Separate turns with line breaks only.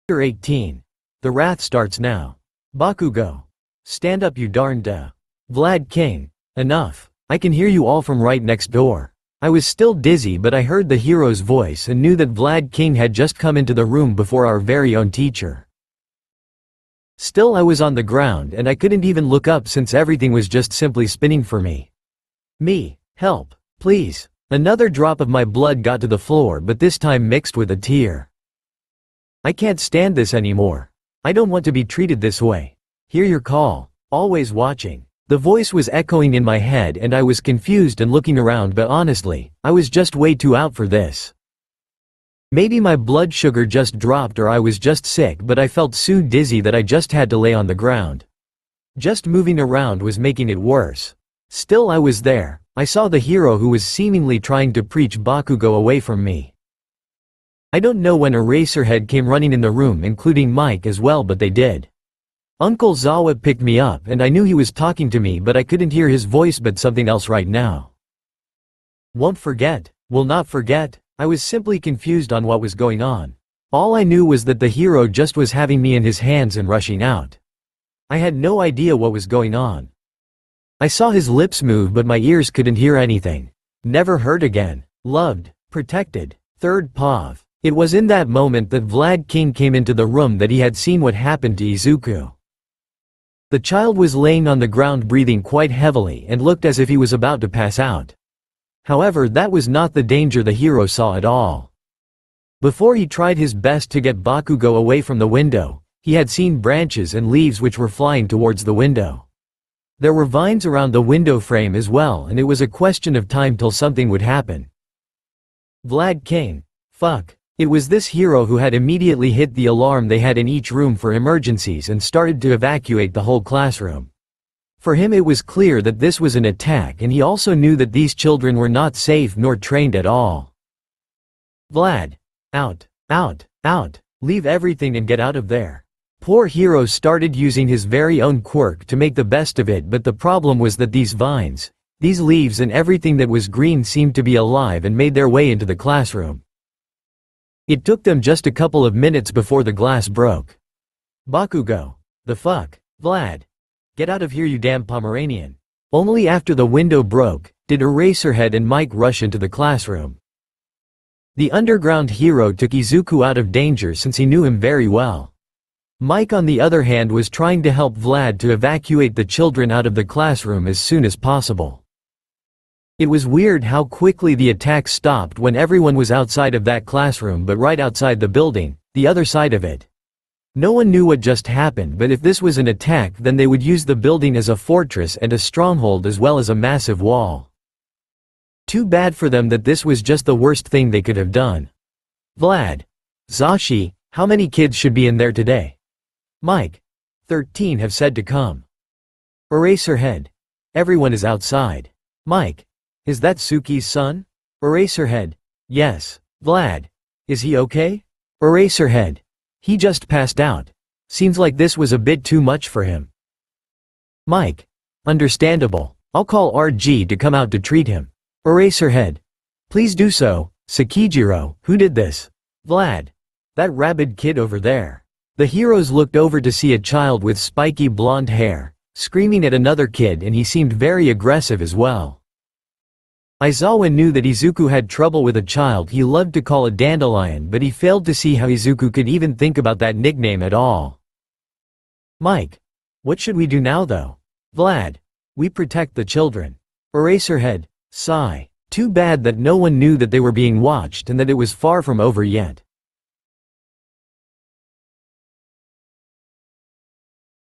Chapter 18. The wrath starts now. Bakugo. Stand up, you darn Vlad King. Enough. I can hear you all from right next door. I was still dizzy, but I heard the hero's voice and knew that Vlad King had just come into the room before our very own teacher. Still, I was on the ground and I couldn't even look up since everything was just simply spinning for me. Help, please. Another drop of my blood got to the floor, but this time mixed with a tear. I can't stand this anymore. I don't want to be treated this way. Hear your call. Always watching. The voice was echoing in my head and I was confused and looking around, but honestly, I was just way too out for this. Maybe my blood sugar just dropped or I was just sick, but I felt so dizzy that I just had to lay on the ground. Just moving around was making it worse. Still, I was there. I saw the hero who was seemingly trying to preach Bakugo away from me. I don't know when Eraserhead came running in the room, including Mike as well, but they did. Uncle Zawa picked me up and I knew he was talking to me, but I couldn't hear his voice but something else right now. Won't forget. Will not forget. I was simply confused on what was going on. All I knew was that the hero just was having me in his hands and rushing out. I had no idea what was going on. I saw his lips move, but my ears couldn't hear anything. Never heard again. Loved. Protected. Third Pav. It was in that moment that Vlad King came into the room that he had seen what happened to Izuku. The child was laying on the ground breathing quite heavily and looked as if he was about to pass out. However, that was not the danger the hero saw at all. Before he tried his best to get Bakugo away from the window, he had seen branches and leaves which were flying towards the window. There were vines around the window frame as well, and it was a question of time till something would happen. Vlad King. Fuck. It was this hero who had immediately hit the alarm they had in each room for emergencies and started to evacuate the whole classroom. For him it was clear that this was an attack, and he also knew that these children were not safe nor trained at all. Vlad. Out. Out. Out. Leave everything and get out of there. Poor hero started using his very own quirk to make the best of it, but the problem was that these vines, these leaves and everything that was green seemed to be alive and made their way into the classroom. It took them just a couple of minutes before the glass broke. Bakugo. The fuck? Vlad. Get out of here, you damn Pomeranian. Only after the window broke, did Eraserhead and Mike rush into the classroom. The underground hero took Izuku out of danger since he knew him very well. Mike on the other hand was trying to help Vlad to evacuate the children out of the classroom as soon as possible. It was weird how quickly the attack stopped when everyone was outside of that classroom, but right outside the building, the other side of it. No one knew what just happened, but if this was an attack, then they would use the building as a fortress and a stronghold as well as a massive wall. Too bad for them that this was just the worst thing they could have done. Vlad. Zashi, how many kids should be in there today? Mike. 13 have said to come. Eraserhead. Everyone is outside. Mike. Is that Suki's son? Eraserhead. Yes. Vlad. Is he okay? Eraserhead. He just passed out. Seems like this was a bit too much for him. Mike. Understandable. I'll call RG to come out to treat him. Eraserhead. Please do so. Sakijiro, who did this? Vlad. That rabid kid over there. The heroes looked over to see a child with spiky blonde hair, screaming at another kid, and he seemed very aggressive as well. Aizawa knew that Izuku had trouble with a child he loved to call a dandelion, but he failed to see how Izuku could even think about that nickname at all. Mike. What should we do now though? Vlad. We protect the children. Eraserhead. Sigh. Too bad that no one knew that they were being watched and that it was far from over yet.